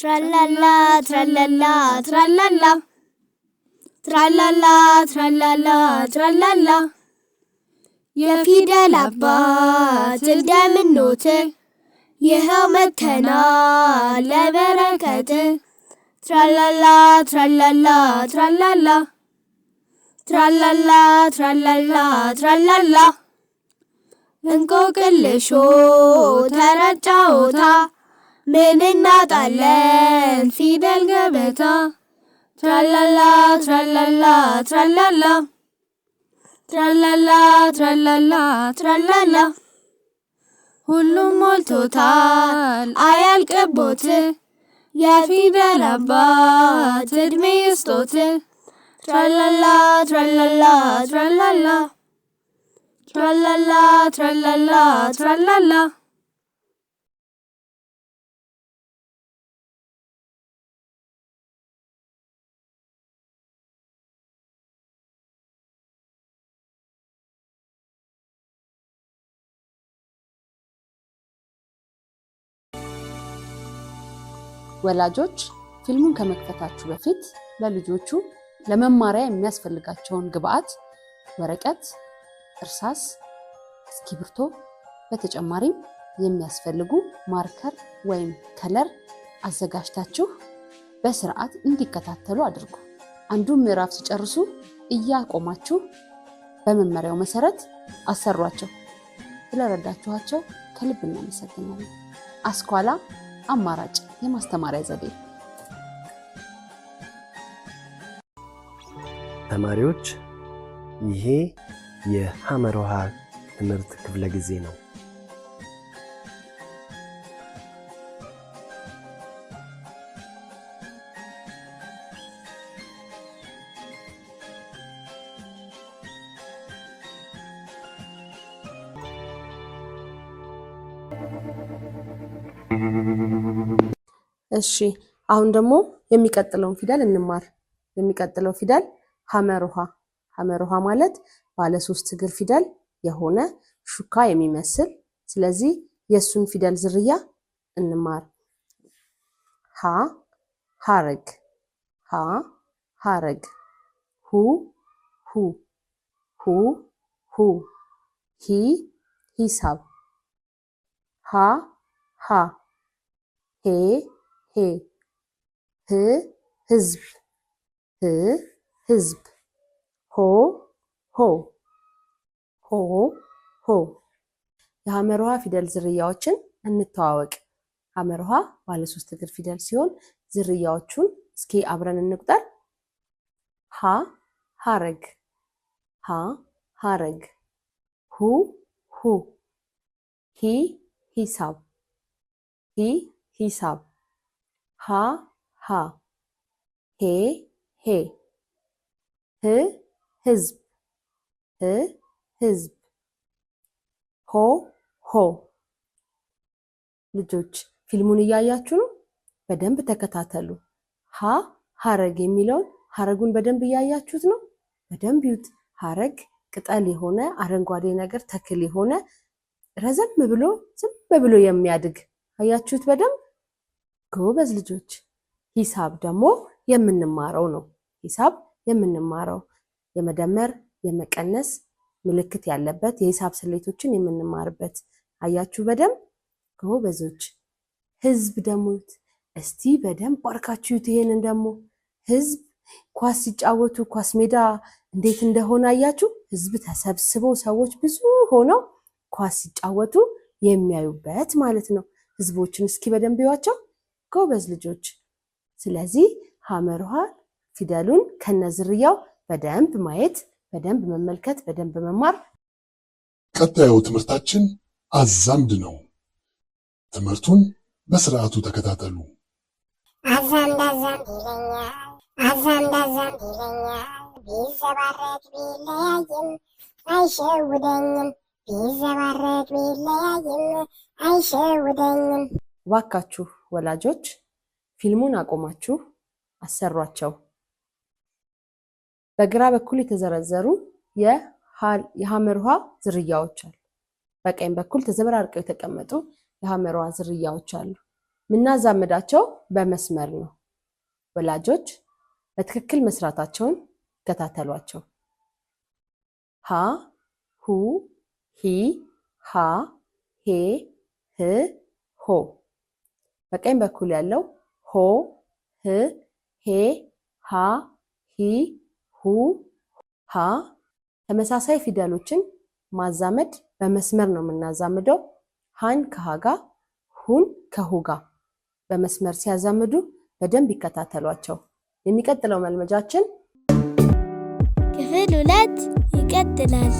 Tralala, tralala, tralala. Tralala, tralala, tralala. የፊደል አባት እንደምንኖት ይኸው መተናል ለበረከት ትራላላ ትራላላ ትራላላ ትራላላ ትራላላ ትራላላ እንቆቅልሾ ተረት ጨዋታ ምን እናጣለን ፊደል ገበታ ትራላላ ትራላላ ትራላላ Tralala, tralala, tralala. ሁሉም ሞልቶታል አያልቅቦት የፊደል አባት እድሜ ይስጦት ትራላላ ትራላላ ትራላላ ትራላላ ትራላላ ትራላላ ወላጆች ፊልሙን ከመክፈታችሁ በፊት ለልጆቹ ለመማሪያ የሚያስፈልጋቸውን ግብአት ወረቀት፣ እርሳስ፣ እስክሪብቶ በተጨማሪም የሚያስፈልጉ ማርከር ወይም ከለር አዘጋጅታችሁ በስርዓት እንዲከታተሉ አድርጉ። አንዱን ምዕራፍ ሲጨርሱ እያቆማችሁ በመመሪያው መሰረት አሰሯቸው። ስለረዳችኋቸው ከልብ እናመሰግናለን። አስኳላ አማራጭ የማስተማሪያ ዘዴ። ተማሪዎች ይሄ የሐመር ውሃ ትምህርት ክፍለ ጊዜ ነው። እሺ አሁን ደግሞ የሚቀጥለውን ፊደል እንማር። የሚቀጥለው ፊደል ሐመር ውሃ። ሐመር ውሃ ማለት ባለ 3 እግር ፊደል የሆነ ሹካ የሚመስል። ስለዚህ የሱን ፊደል ዝርያ እንማር። ሀ ሐረግ፣ ሀ ሐረግ። ሁ ሁ ሁ ሁ ሂ ሂሳብ። ሀ ሀ ሄ ሄ ህ ህዝብ፣ ህ ህዝብ። ሆ ሆ ሆ ሆ። የሐመር ውሃ ፊደል ዝርያዎችን እንተዋወቅ። ሐመር ውሃ ባለ 3 እግር ፊደል ሲሆን ዝርያዎቹን እስኪ አብረን እንቁጠር። ሀ ሐረግ፣ ሀ ሐረግ። ሁ ሁ ሂ ሂሳብ፣ ሂ ሂሳብ። ሀ ሀ ሄ ሄ ህ ህዝብ፣ ህ ህዝብ። ሆ ሆ። ልጆች ፊልሙን እያያችሁ ነው? በደንብ ተከታተሉ። ሀ ሐረግ የሚለውን ሐረጉን በደንብ እያያችሁት ነው? በደንብ ይዩት። ሐረግ ቅጠል የሆነ አረንጓዴ ነገር ተክል የሆነ ረዘም ብሎ ዝም ብሎ የሚያድግ አያችሁት በደንብ? ጎበዝ ልጆች። ሂሳብ ደግሞ የምንማረው ነው። ሂሳብ የምንማረው የመደመር የመቀነስ ምልክት ያለበት የሂሳብ ስሌቶችን የምንማርበት። አያችሁ በደንብ ጎበዞች። ህዝብ ደግሞ እስቲ በደንብ ባርካችሁት። ይሄንን ደግሞ ህዝብ ኳስ ሲጫወቱ ኳስ ሜዳ እንዴት እንደሆነ አያችሁ? ህዝብ ተሰብስበው ሰዎች ብዙ ሆነው ኳስ ሲጫወቱ የሚያዩበት ማለት ነው። ህዝቦችን እስኪ በደንብ ይዋቸው ጎበዝ ልጆች። ስለዚህ ሐመር ውሃ ፊደሉን ከነዝርያው በደንብ ማየት፣ በደንብ መመልከት፣ በደንብ መማር። ቀጣዩ ትምህርታችን አዛምድ ነው። ትምህርቱን በስርዓቱ ተከታተሉ። አዛምድ አዛምድ ይለኛል፣ አዛምድ አዛምድ ይለኛል፣ ቢዘባረቅ ቢለያይም አይሸውደኝም፣ ቢዘባረቅ ቢለያይም አይሸውደኝም። እባካችሁ ወላጆች ፊልሙን አቆማችሁ አሰሯቸው። በግራ በኩል የተዘረዘሩ የሐመር ውሃ ዝርያዎች አሉ። በቀኝ በኩል ተዘበራርቀው የተቀመጡ የሐመር ውሃ ዝርያዎች አሉ። ምናዛምዳቸው በመስመር ነው። ወላጆች በትክክል መስራታቸውን ተከታተሏቸው። ሀ ሁ ሂ ሃ ሄ ህ ሆ። በቀኝ በኩል ያለው ሆ ህ ሄ ሃ ሂ ሁ ሃ። ተመሳሳይ ፊደሎችን ማዛመድ በመስመር ነው የምናዛምደው። ሃን ከሃ ጋር፣ ሁን ከሁ ጋር በመስመር ሲያዛምዱ በደንብ ይከታተሏቸው። የሚቀጥለው መልመጃችን ክፍል 2 ይቀጥላል።